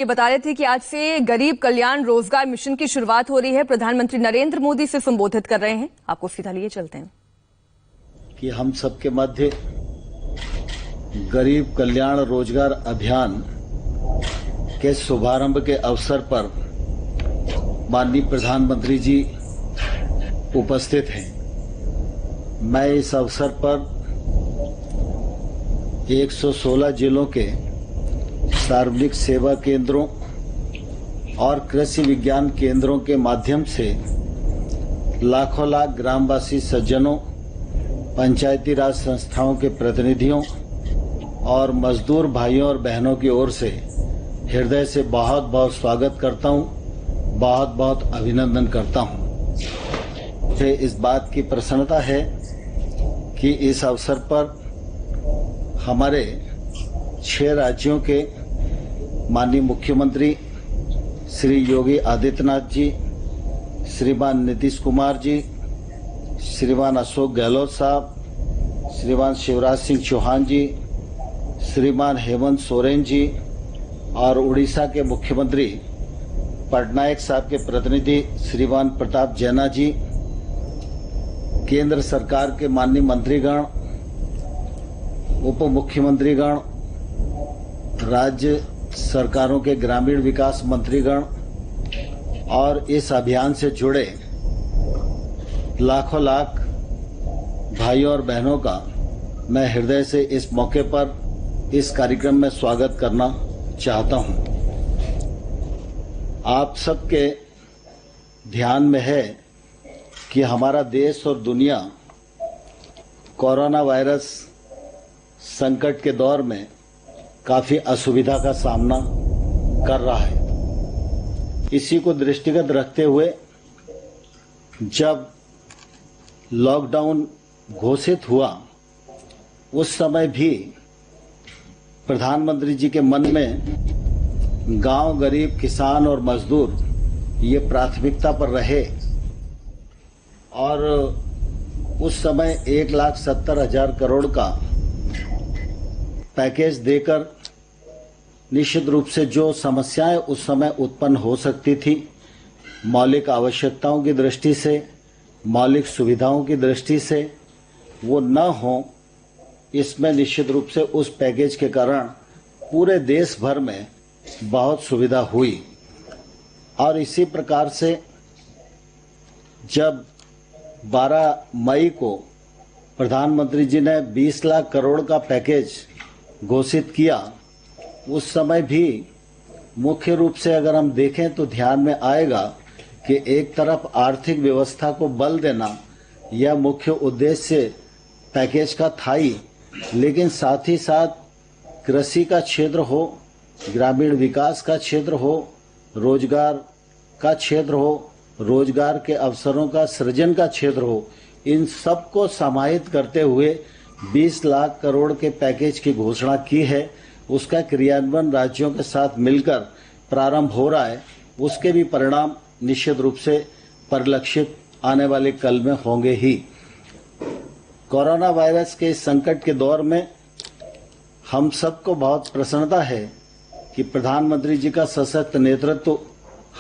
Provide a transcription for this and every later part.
ये बता रहे थे कि आज से गरीब कल्याण रोजगार मिशन की शुरुआत हो रही है। प्रधानमंत्री नरेंद्र मोदी से संबोधित कर रहे हैं। आपको सीधा लिए चलते हैं कि हम सबके मध्य गरीब कल्याण रोजगार अभियान के शुभारंभ के अवसर पर माननीय प्रधानमंत्री जी उपस्थित हैं। मैं इस अवसर पर 116 जिलों के सार्वजनिक सेवा केंद्रों और कृषि विज्ञान केंद्रों के माध्यम से लाखों लाख ग्रामवासी सज्जनों, पंचायती राज संस्थाओं के प्रतिनिधियों और मजदूर भाइयों और बहनों की ओर से हृदय से बहुत बहुत स्वागत करता हूं, बहुत बहुत अभिनंदन करता हूं। मुझे इस बात की प्रसन्नता है कि इस अवसर पर हमारे 6 राज्यों के माननीय मुख्यमंत्री श्री योगी आदित्यनाथ जी, श्रीमान नीतीश कुमार जी, श्रीमान अशोक गहलोत साहब, श्रीमान शिवराज सिंह चौहान जी, श्रीमान हेमंत सोरेन जी और उड़ीसा के मुख्यमंत्री पटनायक साहब के प्रतिनिधि श्रीमान प्रताप जैना जी, केंद्र सरकार के माननीय मंत्रीगण, उप मुख्यमंत्रीगण, राज्य सरकारों के ग्रामीण विकास मंत्रीगण और इस अभियान से जुड़े लाखों लाख भाइयों और बहनों का मैं हृदय से इस मौके पर इस कार्यक्रम में स्वागत करना चाहता हूं। आप सबके ध्यान में है कि हमारा देश और दुनिया कोरोना वायरस संकट के दौर में काफी असुविधा का सामना कर रहा है। इसी को दृष्टिगत रखते हुए जब लॉकडाउन घोषित हुआ उस समय भी प्रधानमंत्री जी के मन में गांव, गरीब, किसान और मजदूर ये प्राथमिकता पर रहे और उस समय 1,70,000 करोड़ का पैकेज देकर निश्चित रूप से जो समस्याएं उस समय उत्पन्न हो सकती थी, मौलिक आवश्यकताओं की दृष्टि से, मौलिक सुविधाओं की दृष्टि से, वो न हो, इसमें निश्चित रूप से उस पैकेज के कारण पूरे देश भर में बहुत सुविधा हुई। और इसी प्रकार से जब 12 मई को प्रधानमंत्री जी ने 20 लाख करोड़ का पैकेज घोषित किया, उस समय भी मुख्य रूप से अगर हम देखें तो ध्यान में आएगा कि एक तरफ आर्थिक व्यवस्था को बल देना यह मुख्य उद्देश्य पैकेज का था ही, लेकिन साथ ही साथ कृषि का क्षेत्र हो, ग्रामीण विकास का क्षेत्र हो, रोजगार का क्षेत्र हो, रोजगार के अवसरों का सृजन का क्षेत्र हो, इन सबको समाहित करते हुए 20 लाख करोड़ के पैकेज की घोषणा की है। उसका क्रियान्वयन राज्यों के साथ मिलकर प्रारंभ हो रहा है। उसके भी परिणाम निश्चित रूप से परिलक्षित आने वाले कल में होंगे ही। कोरोना वायरस के इस संकट के दौर में हम सबको बहुत प्रसन्नता है कि प्रधानमंत्री जी का सशक्त नेतृत्व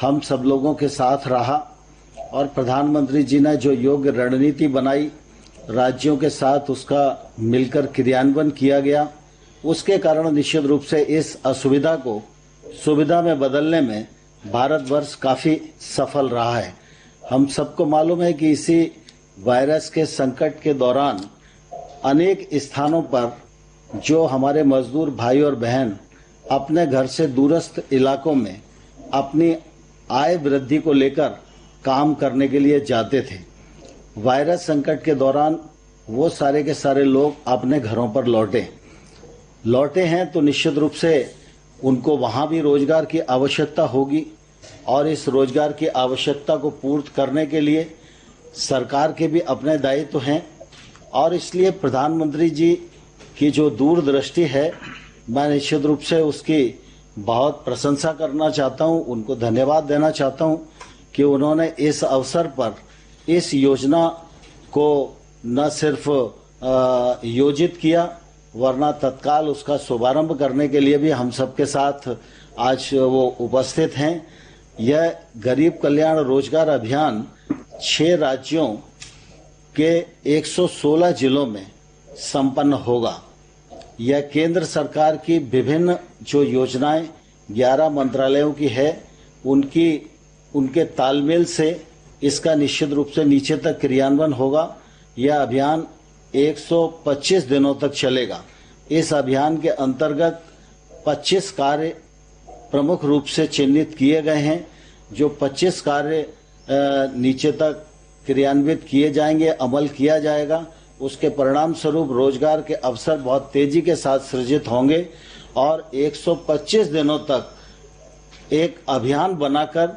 हम सब लोगों के साथ रहा और प्रधानमंत्री जी ने जो योग्य रणनीति बनाई, राज्यों के साथ उसका मिलकर क्रियान्वयन किया गया, उसके कारण निश्चित रूप से इस असुविधा को सुविधा में बदलने में भारतवर्ष काफी सफल रहा है। हम सबको मालूम है कि इसी वायरस के संकट के दौरान अनेक स्थानों पर जो हमारे मजदूर भाई और बहन अपने घर से दूरस्थ इलाकों में अपनी आय वृद्धि को लेकर काम करने के लिए जाते थे। वायरस संकट के दौरान वो सारे के सारे लोग अपने घरों पर लौटे हैं तो निश्चित रूप से उनको वहां भी रोजगार की आवश्यकता होगी और इस रोजगार की आवश्यकता को पूर्ण करने के लिए सरकार के भी अपने दायित्व हैं और इसलिए प्रधानमंत्री जी की जो दूरदृष्टि है, मैं निश्चित रूप से उसकी बहुत प्रशंसा करना चाहता हूं, उनको धन्यवाद देना चाहता हूं कि उन्होंने इस अवसर पर इस योजना को न सिर्फ योजित किया वरना तत्काल उसका शुभारंभ करने के लिए भी हम सबके साथ आज वो उपस्थित हैं। यह गरीब कल्याण रोजगार अभियान 6 राज्यों के 116 जिलों में संपन्न होगा। यह केंद्र सरकार की विभिन्न जो योजनाएं 11 मंत्रालयों की है उनके तालमेल से इसका निश्चित रूप से नीचे तक क्रियान्वयन होगा। यह अभियान 125 दिनों तक चलेगा। इस अभियान के अंतर्गत 25 कार्य प्रमुख रूप से चिन्हित किए गए हैं। जो 25 कार्य नीचे तक क्रियान्वित किए जाएंगे, अमल किया जाएगा, उसके परिणाम स्वरूप रोजगार के अवसर बहुत तेजी के साथ सृजित होंगे और 125 दिनों तक एक अभियान बनाकर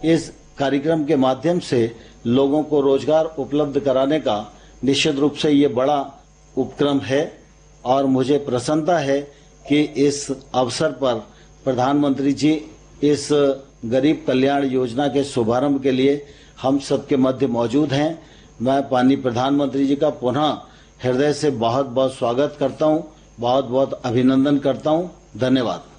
इस कार्यक्रम के माध्यम से लोगों को रोजगार उपलब्ध कराने का निश्चित रूप से ये बड़ा उपक्रम है। और मुझे प्रसन्नता है कि इस अवसर पर प्रधानमंत्री जी इस गरीब कल्याण योजना के शुभारंभ के लिए हम सबके मध्य मौजूद हैं। मैं माननीय प्रधानमंत्री जी का पुनः हृदय से बहुत बहुत स्वागत करता हूं, बहुत बहुत अभिनंदन करता हूं। धन्यवाद।